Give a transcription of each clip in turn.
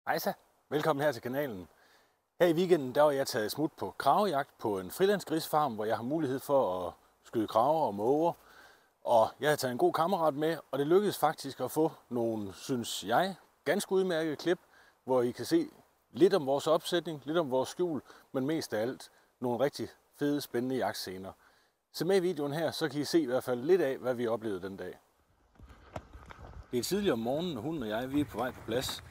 Hejsa, velkommen her til kanalen. Her i weekenden der var jeg taget smut på kravejagt på en frilandsgrisfarm, hvor jeg har mulighed for at skyde kraver og måger. Og jeg har taget en god kammerat med, og det lykkedes faktisk at få nogle, synes jeg, ganske udmærkede klip, hvor I kan se lidt om vores opsætning, lidt om vores skjul, men mest af alt nogle rigtig fede, spændende jagtscener. Så med i videoen her, så kan I se i hvert fald lidt af, hvad vi oplevede den dag. Det er tidligt om morgenen, og hunden og jeg vi er på vej på plads.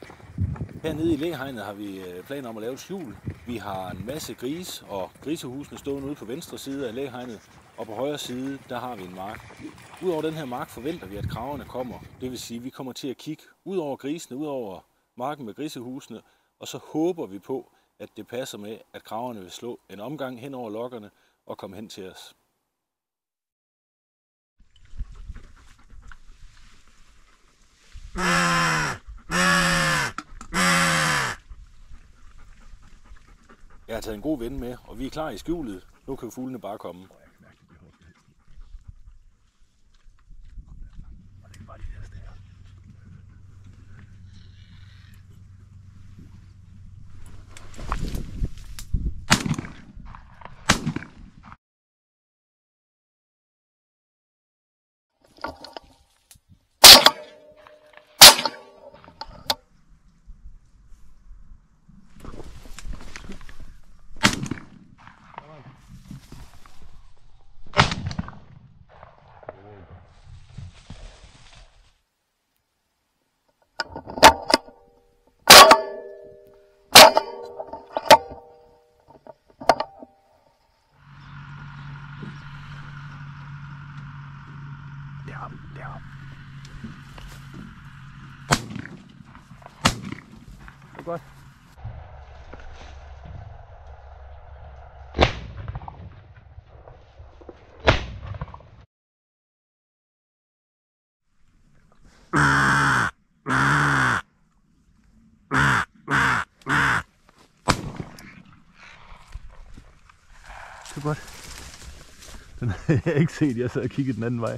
Hernede i læhegnet har vi planer om at lave et skjul. Vi har en masse grise og grisehusene stående ude på venstre side af læhegnet, og på højre side der har vi en mark. Udover den her mark forventer vi, at kraverne kommer. Det vil sige, at vi kommer til at kigge ud over grisene, ud over marken med grisehusene, og så håber vi på, at det passer med, at kraverne vil slå en omgang hen over lokkerne og komme hen til os. Jeg har taget en god ven med, og vi er klar i skjulet. Nu kan fuglene bare komme. Ja. Det er godt. Det er godt. Den havde jeg ikke set, jeg sad og kiggede den anden vej.